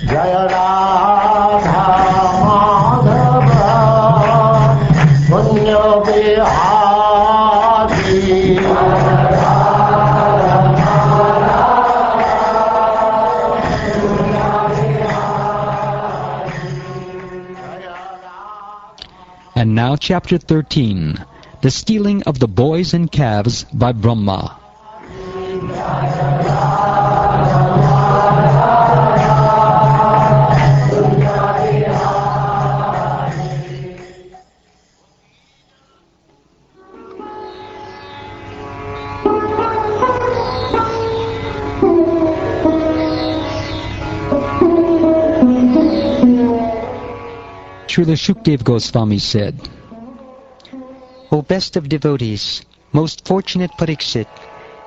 Jaya Radha Madhava Punya Bihari. And now chapter 13, The Stealing of the Boys and Calves by Brahma. Srila Shukdev Goswami said, O best of devotees, most fortunate Parikshit,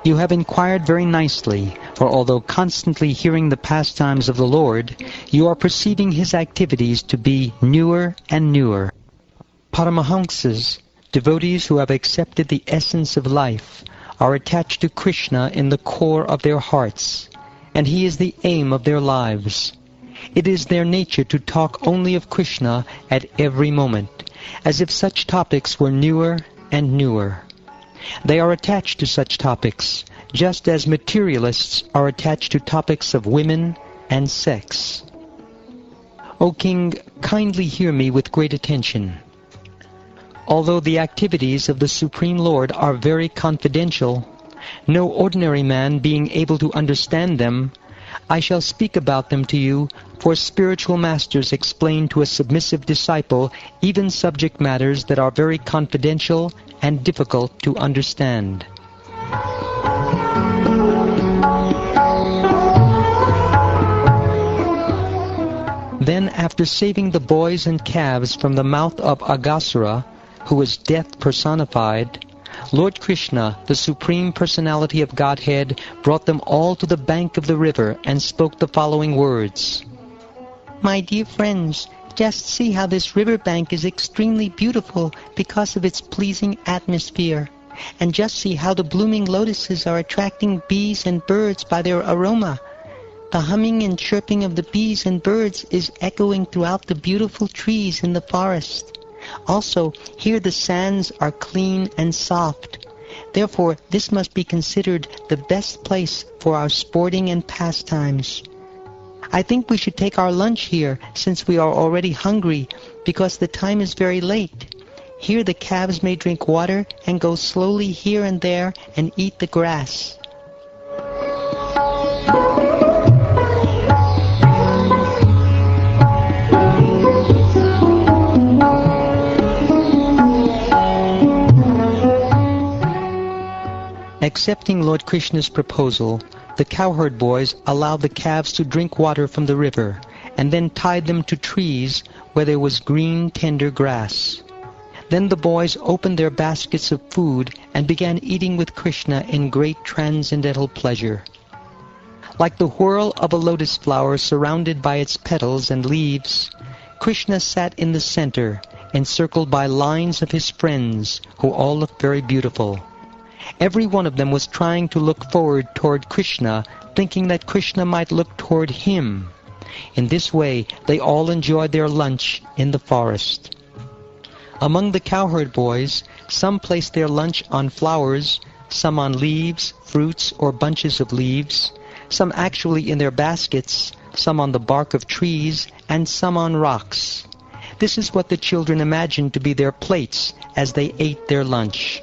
you have inquired very nicely, for although constantly hearing the pastimes of the Lord, you are perceiving His activities to be newer and newer. Paramahamsas, devotees who have accepted the essence of life, are attached to Krishna in the core of their hearts, and He is the aim of their lives. It is their nature to talk only of Krishna at every moment, as if such topics were newer and newer. They are attached to such topics, just as materialists are attached to topics of women and sex. O King, kindly hear me with great attention. Although the activities of the Supreme Lord are very confidential, no ordinary man being able to understand them, I shall speak about them to you, for spiritual masters explain to a submissive disciple even subject matters that are very confidential and difficult to understand. Then, after saving the boys and calves from the mouth of Aghasura, who is death personified, Lord Krishna, the Supreme Personality of Godhead, brought them all to the bank of the river and spoke the following words. My dear friends, just see how this river bank is extremely beautiful because of its pleasing atmosphere. And just see how the blooming lotuses are attracting bees and birds by their aroma. The humming and chirping of the bees and birds is echoing throughout the beautiful trees in the forest. Also, here the sands are clean and soft. Therefore, this must be considered the best place for our sporting and pastimes. I think we should take our lunch here, since we are already hungry, because the time is very late. Here the calves may drink water and go slowly here and there and eat the grass. Accepting Lord Krishna's proposal, the cowherd boys allowed the calves to drink water from the river, and then tied them to trees where there was green, tender grass. Then the boys opened their baskets of food and began eating with Krishna in great transcendental pleasure. Like the whirl of a lotus flower surrounded by its petals and leaves, Krishna sat in the center, encircled by lines of his friends, who all looked very beautiful. Every one of them was trying to look forward toward Krishna, thinking that Krishna might look toward him. In this way, they all enjoyed their lunch in the forest. Among the cowherd boys, some placed their lunch on flowers, some on leaves, fruits, or bunches of leaves, some actually in their baskets, some on the bark of trees, and some on rocks. This is what the children imagined to be their plates as they ate their lunch.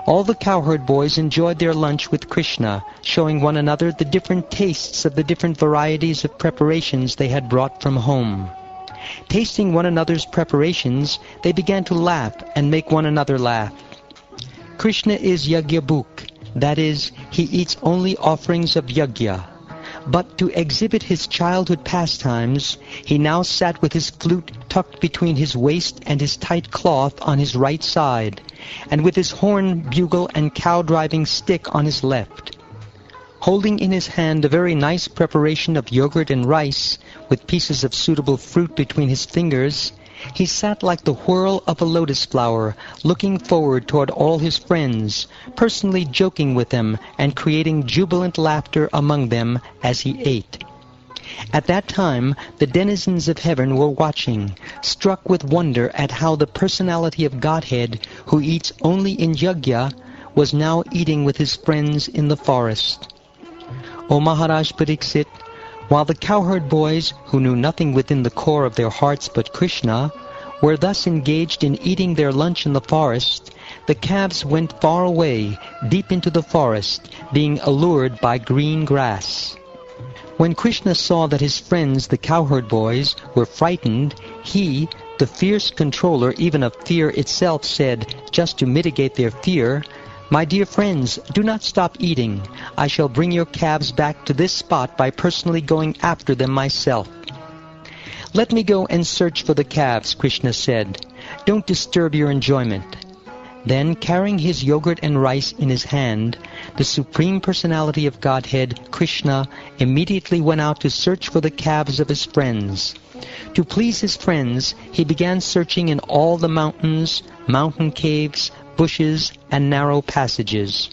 All the cowherd boys enjoyed their lunch with Krishna, showing one another the different tastes of the different varieties of preparations they had brought from home. Tasting one another's preparations, they began to laugh and make one another laugh. Krishna is Yagyabhuk, that is, he eats only offerings of yagya. But to exhibit his childhood pastimes, he now sat with his flute tucked between his waist and his tight cloth on his right side, and with his horn, bugle, and cow-driving stick on his left. Holding in his hand a very nice preparation of yogurt and rice, with pieces of suitable fruit between his fingers, he sat like the whirl of a lotus flower, looking forward toward all his friends, personally joking with them and creating jubilant laughter among them as he ate. At that time, the denizens of heaven were watching, struck with wonder at how the personality of Godhead, who eats only in yajna, was now eating with his friends in the forest. O Maharaj Pariksit, while the cowherd boys, who knew nothing within the core of their hearts but Krishna, were thus engaged in eating their lunch in the forest, the calves went far away, deep into the forest, being allured by green grass. When Krishna saw that his friends, the cowherd boys, were frightened, he, the fierce controller even of fear itself, said, just to mitigate their fear, "My dear friends, do not stop eating. I shall bring your calves back to this spot by personally going after them myself." "Let me go and search for the calves," Krishna said. "Don't disturb your enjoyment." Then, carrying his yogurt and rice in his hand, the Supreme Personality of Godhead, Krishna, immediately went out to search for the calves of his friends. To please his friends, he began searching in all the mountains, mountain caves, bushes, and narrow passages.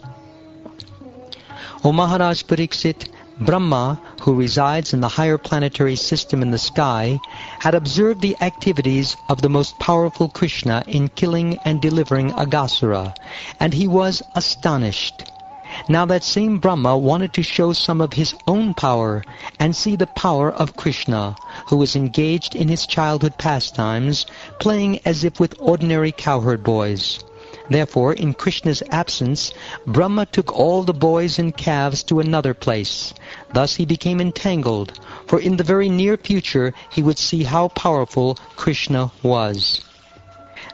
O Maharaj Pariksit, Brahma, who resides in the higher planetary system in the sky, had observed the activities of the most powerful Krishna in killing and delivering Aghasura, and he was astonished. Now that same Brahma wanted to show some of his own power and see the power of Krishna, who was engaged in his childhood pastimes, playing as if with ordinary cowherd boys. Therefore, in Krishna's absence, Brahma took all the boys and calves to another place. Thus he became entangled, for in the very near future he would see how powerful Krishna was.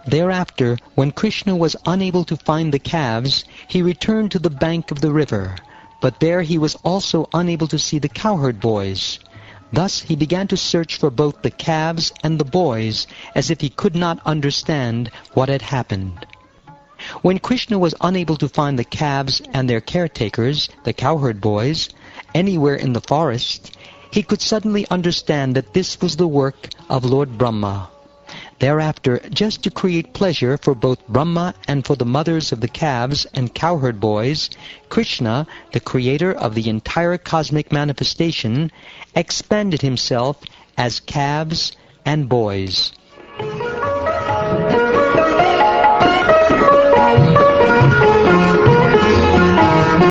Thereafter, when Krishna was unable to find the calves, he returned to the bank of the river. But there he was also unable to see the cowherd boys. Thus he began to search for both the calves and the boys, as if he could not understand what had happened. When Krishna was unable to find the calves and their caretakers, the cowherd boys, anywhere in the forest, he could suddenly understand that this was the work of Lord Brahma. Thereafter, just to create pleasure for both Brahma and for the mothers of the calves and cowherd boys, Krishna, the creator of the entire cosmic manifestation, expanded himself as calves and boys.